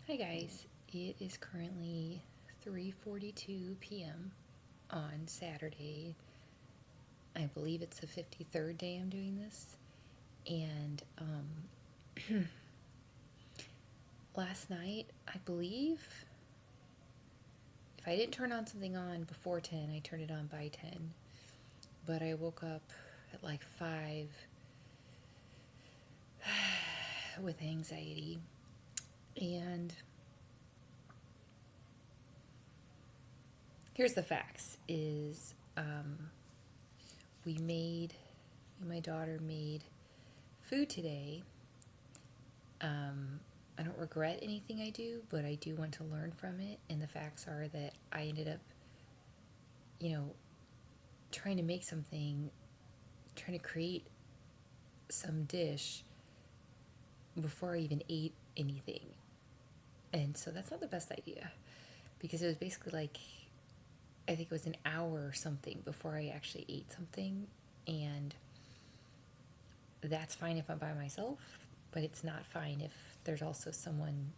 Hi guys, it is currently 3:42 p.m. on Saturday. I believe it's the 53rd day I'm doing this. And last night, I believe if I didn't turn on something on before 10, I turned it on by 10. But I woke up at like 5 with anxiety. And here's the facts is we made my daughter made food today. I don't regret anything I do, but I do want to learn from it. And the facts are that I ended up, you know, trying to make something, trying to create some dish before I even ate anything. And so that's not the best idea because it was basically like, I think it was an hour or something before I actually ate something. And that's fine if I'm by myself, but it's not fine if there's also someone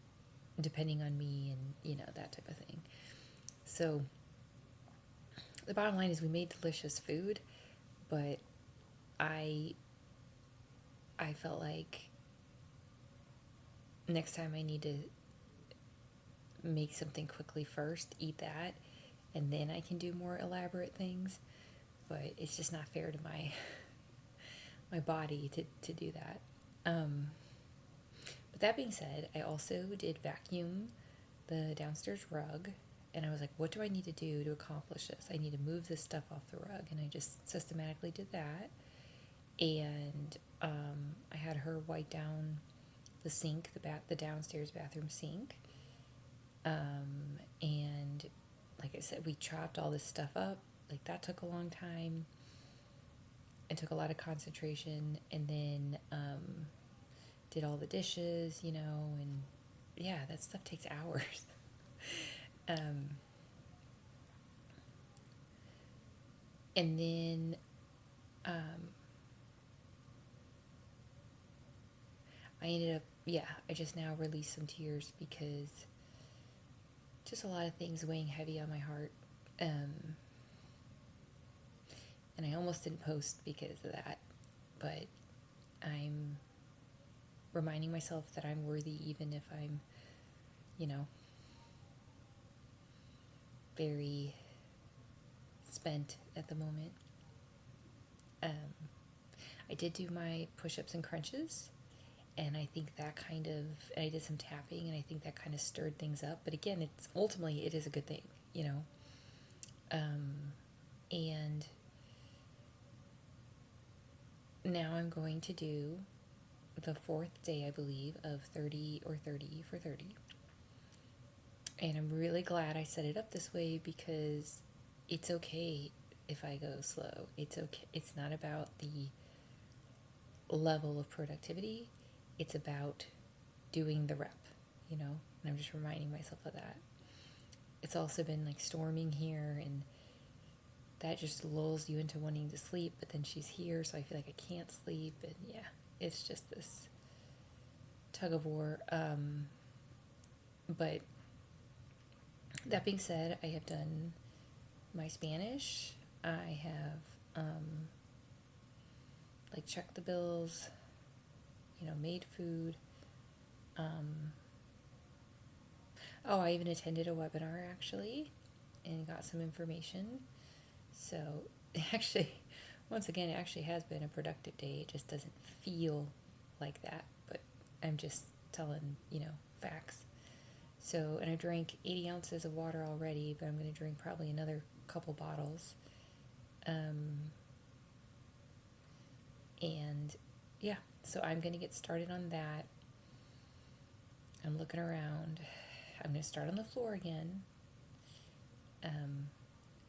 depending on me and, that type of thing. So the bottom line is we made delicious food, but I I felt like next time I need to make something quickly first, eat that, and then I can do more elaborate things. But it's just not fair to my body to do that. Um, but that being said, I also did vacuum the downstairs rug, and I was like, what do I need to do to accomplish this? I need to move this stuff off the rug, and I just systematically did that. And I had her wipe down the sink, the downstairs bathroom sink. And like I said, we chopped all this stuff up. Like that took a long time. It took a lot of concentration, and then did all the dishes, and yeah, that stuff takes hours. um, and then I ended up, yeah, I just now released some tears because just a lot of things weighing heavy on my heart. And I almost didn't post because of that, but I'm reminding myself that I'm worthy even if I'm, you know, very spent at the moment. I did do my push-ups and crunches, and I think that and I did some tapping, and I think that kind of stirred things up. But again, it is a good thing, you know. And now I'm going to do the fourth day, I believe, of 30 or 30 for 30. And I'm really glad I set it up this way because it's okay if I go slow. It's okay. It's not about the level of productivity, it's about doing the rep, And I'm just reminding myself of that. It's also been like storming here, and that just lulls you into wanting to sleep, but then she's here, so I feel like I can't sleep, and yeah, it's just this tug of war. But that being said, I have done my Spanish. I have like checked the bills, made food. Oh, I even attended a webinar actually and got some information. So actually, once again, it actually has been a productive day. It just doesn't feel like that, but I'm just telling, facts. So, and I drank 80 ounces of water already, but I'm going to drink probably another couple bottles. And yeah, so I'm going to get started on that. I'm looking around. I'm going to start on the floor again.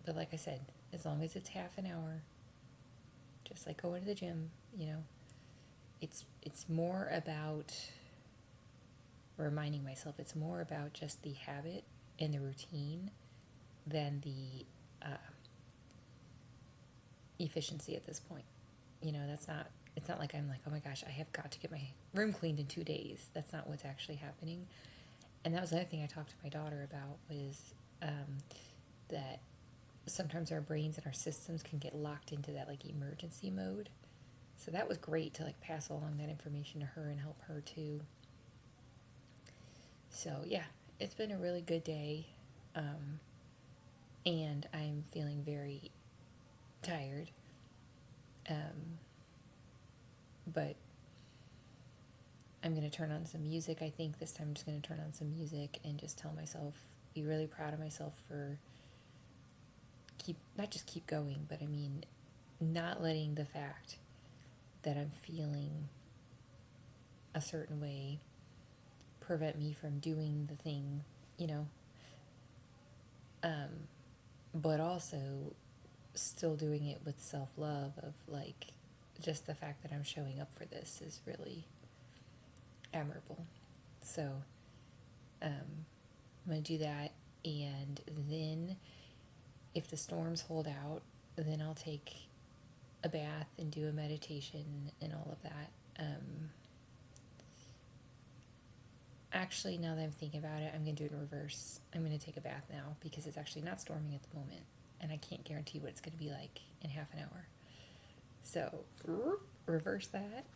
But like I said, as long as it's half an hour, just like going to the gym, it's more about reminding myself. It's more about just the habit and the routine than the efficiency at this point. It's not like I'm like, oh my gosh, I have got to get my room cleaned in 2 days. That's not what's actually happening. And that was another thing I talked to my daughter about was that sometimes our brains and our systems can get locked into that like emergency mode. So that was great to like pass along that information to her and help her too. So yeah, it's been a really good day. And I'm feeling very tired. But I'm going to turn on some music. I think this time I'm just going to turn on some music and just tell myself, be really proud of myself for not just keep going, but I mean, not letting the fact that I'm feeling a certain way prevent me from doing the thing, you know, but also still doing it with self-love of like, just the fact that I'm showing up for this is really admirable. So I'm going to do that, and then if the storms hold out, then I'll take a bath and do a meditation and all of that. Actually, now that I'm thinking about it, I'm going to do it in reverse. I'm going to take a bath now because it's actually not storming at the moment, and I can't guarantee what it's going to be like in half an hour. So, reverse that,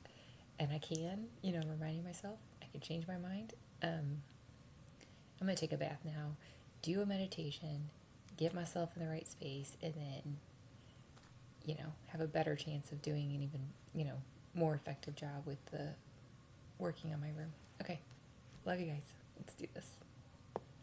and I can, reminding myself, I can change my mind. I'm going to take a bath now, do a meditation, get myself in the right space, and then, have a better chance of doing an even, more effective job with the working on my room. Okay. Love you guys. Let's do this.